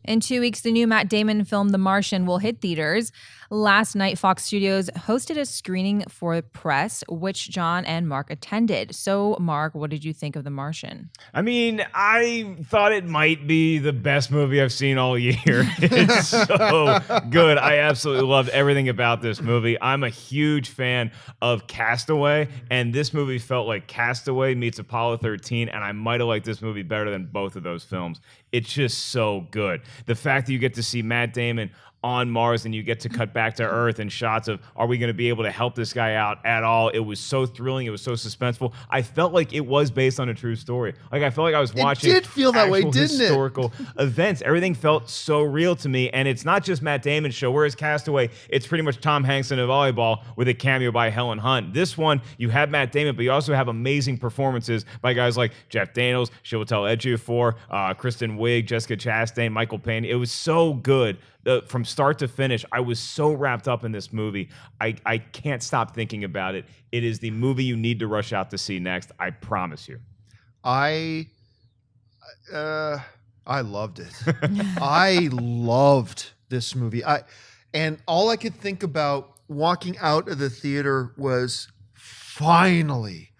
In 2 weeks, the new Matt Damon film, The Martian, will hit theaters. Last night, Fox Studios hosted a screening for press, which John and Mark attended. So, Mark, what did you think of The Martian? I mean, I thought it might be the best movie I've seen all year. It's so good. I absolutely loved everything about this movie. I'm a huge fan of Castaway, and this movie felt like Castaway meets Apollo 13, and I might have liked this movie better than both of those films. It's just so good. The fact that you get to see Matt Damon on Mars and you get to cut back to Earth and shots of, are we going to be able to help this guy out at all? It was so thrilling. It was so suspenseful. I felt like it was based on a true story. Like, I felt like I was watching It did feel that way, didn't historical events. Everything felt so real to me. And it's not just Matt Damon's show. Whereas Castaway, it's pretty much Tom Hanks in a volleyball with a cameo by Helen Hunt. This one, you have Matt Damon, but you also have amazing performances by guys like Jeff Daniels, Chiwetel Ejiofor, Kristen Wiig, Jessica Chastain, Michael Payne. It was so good. From start to finish, I was so wrapped up in this movie. I can't stop thinking about it. It is the movie you need to rush out to see next. I promise you. I loved it. I loved this movie. And all I could think about walking out of the theater was, finally,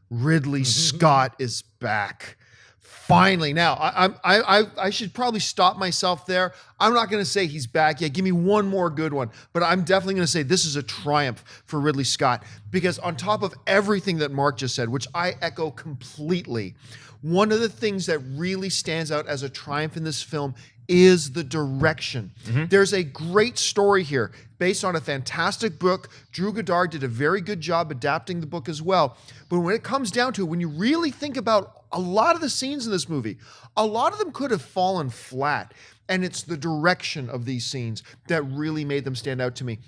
Ridley Scott is back. Finally. Now, I should probably stop myself there. I'm not going to say he's back yet. Give me one more good one. But I'm definitely going to say this is a triumph for Ridley Scott, because on top of everything that Mark just said, which I echo completely, one of the things that really stands out as a triumph in this film is the direction. There's a great story here based on a fantastic book. Drew Goddard did a very good job adapting the book as well. But when it comes down to it, when you really think about a lot of the scenes in this movie, a lot of them could have fallen flat. And it's the direction of these scenes that really made them stand out to me.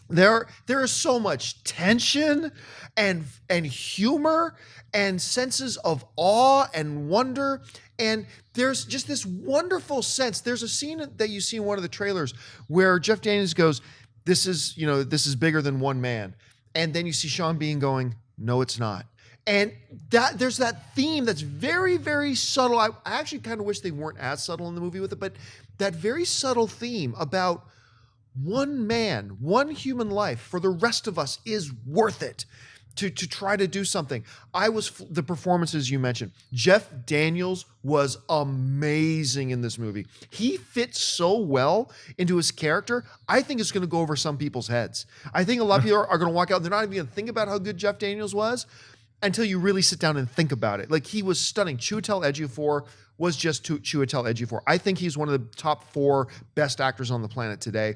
There is so much tension and humor and senses of awe and wonder. And there's just this wonderful sense. There's a scene that you see in one of the trailers where Jeff Daniels goes, this is bigger than one man. And then you see Sean Bean going, no, it's not. And there's that theme that's very, very subtle. I actually kind of wish they weren't as subtle in the movie with it, but that very subtle theme about one man, one human life for the rest of us is worth it to try to do something. The performances you mentioned. Jeff Daniels was amazing in this movie. He fits so well into his character. I think it's going to go over some people's heads. I think a lot of people are going to walk out and they're not even going to think about how good Jeff Daniels was until you really sit down and think about it. Like, he was stunning. Chiwetel Ejiofor was just Chiwetel Ejiofor. I think he's one of the top 4 best actors on the planet today.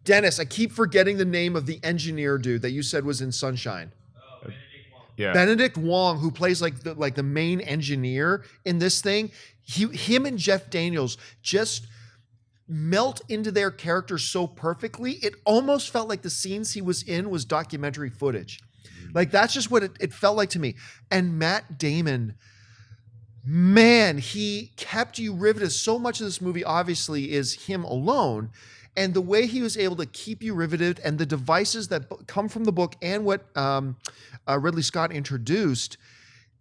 Dennis, I keep forgetting the name of the engineer dude that you said was in Sunshine. Benedict Wong. Yeah. Benedict Wong, who plays like the main engineer in this thing. Him and Jeff Daniels just melt into their characters so perfectly. It almost felt like the scenes he was in was documentary footage. Like, that's just what it felt like to me. And Matt Damon, man, he kept you riveted. So much of this movie obviously is him alone. And the way he was able to keep you riveted, and the devices that come from the book and what Ridley Scott introduced,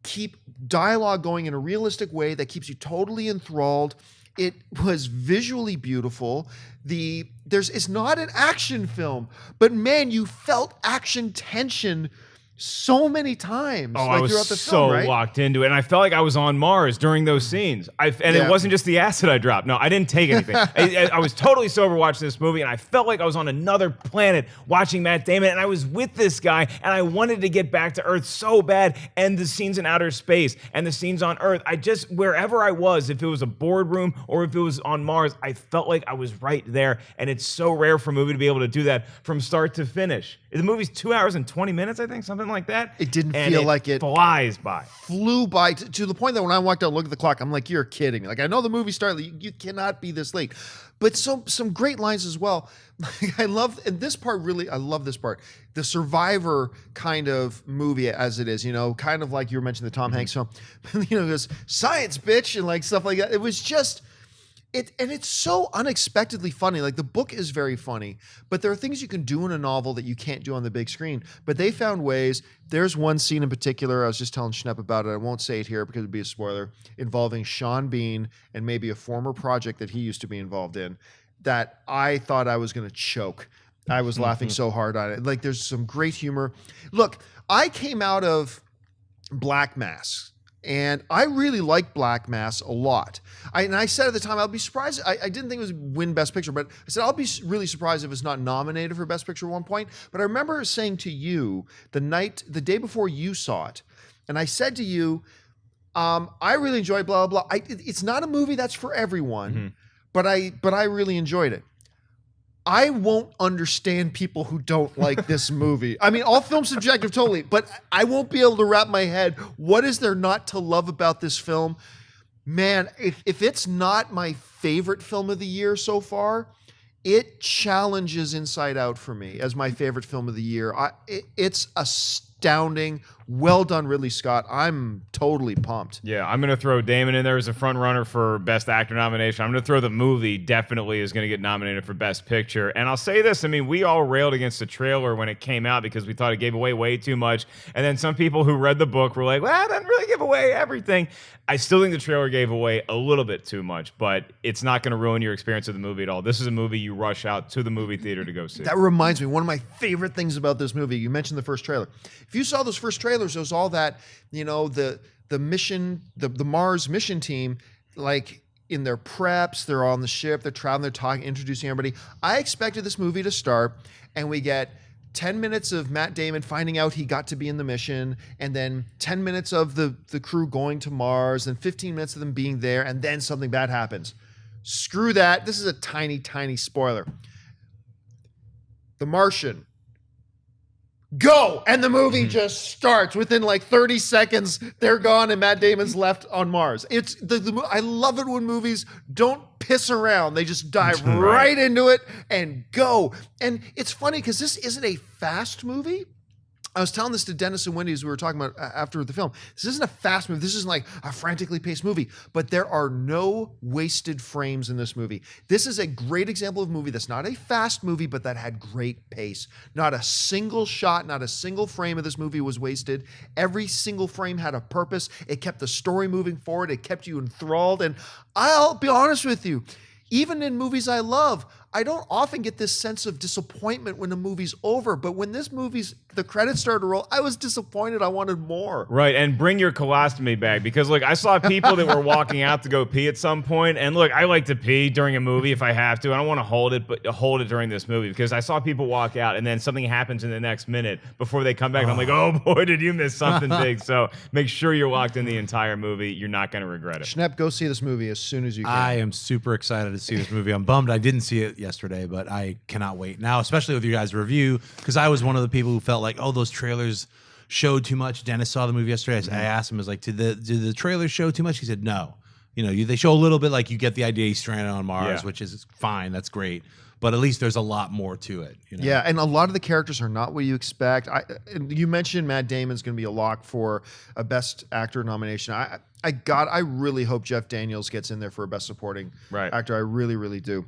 keep dialogue going in a realistic way that keeps you totally enthralled. It was visually beautiful. It's not an action film, but man, you felt action tension so many times. I was throughout the so film, right? locked into it, and I felt like I was on Mars during those scenes. It wasn't just the acid I dropped. No, I didn't take anything. I was totally sober watching this movie, and I felt like I was on another planet watching Matt Damon, and I was with this guy, and I wanted to get back to Earth so bad. And the scenes in outer space and the scenes on Earth, wherever I was, if it was a boardroom or if it was on Mars, I felt like I was right there. And it's so rare for a movie to be able to do that from start to finish. The movie's 2 hours and 20 minutes, I think, something like that. It didn't feel like it flies by. Flew by to the point that when I walked out and looked at the clock, I'm like, you're kidding me. Like, I know the movie started, you cannot be this late. But some great lines as well. I love this part. The Survivor kind of movie as it is, kind of like you were mentioning the Tom Hanks film. It goes, science, bitch, and like stuff like that. It was just, It's so unexpectedly funny. Like the book is very funny, but there are things you can do in a novel that you can't do on the big screen. But they found ways. There's one scene in particular, I was just telling Schnepp about it. I won't say it here because it'd be a spoiler, involving Sean Bean and maybe a former project that he used to be involved in, that I thought I was going to choke. I was laughing so hard on it. Like there's some great humor. Look, I came out of Black Mass. And I really like Black Mass a lot. I said at the time, I'll be surprised. I didn't think it would win Best Picture, but I said, I'll be really surprised if it's not nominated for Best Picture at one point. But I remember saying to you the day before you saw it, and I said to you, I really enjoyed blah, blah, blah. It's not a movie that's for everyone, but I really enjoyed it. I won't understand people who don't like this movie. I mean, all film's subjective totally, but I won't be able to wrap my head. What is there not to love about this film? Man, if it's not my favorite film of the year so far, it challenges Inside Out for me as my favorite film of the year. It's astounding. Well done, Ridley Scott. I'm totally pumped. Yeah, I'm going to throw Damon in there as a front runner for Best Actor nomination. I'm going to throw the movie definitely is going to get nominated for Best Picture. And I'll say this, I mean, we all railed against the trailer when it came out because we thought it gave away way too much. And then some people who read the book were like, well, it doesn't really give away everything. I still think the trailer gave away a little bit too much, but it's not going to ruin your experience of the movie at all. This is a movie you rush out to the movie theater to go see. That reminds me, one of my favorite things about this movie, you mentioned the first trailer. If you saw those first trailers, it was all that, the mission, the Mars mission team, like in their preps, they're on the ship, they're traveling, they're talking, introducing everybody. I expected this movie to start and we get 10 minutes of Matt Damon finding out he got to be in the mission, and then 10 minutes of the crew going to Mars, and 15 minutes of them being there, and then something bad happens. Screw that. This is a tiny, tiny spoiler. The Martian. Go! And the movie just starts. Within like 30 seconds, they're gone and Matt Damon's left on Mars. It's I love it when movies don't piss around. They just dive right into it and go. And it's funny because this isn't a fast movie. I was telling this to Dennis and Wendy as we were talking about after the film. This isn't a fast movie. This isn't like a frantically paced movie, but there are no wasted frames in this movie. This is a great example of a movie that's not a fast movie, but that had great pace. Not a single shot, not a single frame of this movie was wasted. Every single frame had a purpose. It kept the story moving forward. It kept you enthralled. And I'll be honest with you, even in movies I love, I don't often get this sense of disappointment when a movie's over, but when the credits started to roll, I was disappointed. I wanted more. Right, and bring your colostomy bag, because look, I saw people that were walking out to go pee at some point, and look, I like to pee during a movie if I have to. I don't want to hold it, but hold it during this movie, because I saw people walk out, and then something happens in the next minute before they come back, and I'm like, oh boy, did you miss something big. So make sure you're locked in the entire movie. You're not going to regret it. Schnepp, go see this movie as soon as you can. I am super excited to see this movie. I'm bummed I didn't see it yesterday, but I cannot wait now, especially with your guys' review, because I was one of the people who felt like, oh, those trailers showed too much. Dennis saw the movie yesterday. I asked him, I was like, did the trailers show too much? He said, no. They show a little bit, like you get the idea he's stranded on Mars, which is fine. That's great. But at least there's a lot more to it. Yeah, and a lot of the characters are not what you expect. And you mentioned Matt Damon's going to be a lock for a Best Actor nomination. I really hope Jeff Daniels gets in there for a Best Supporting Actor. I really, really do.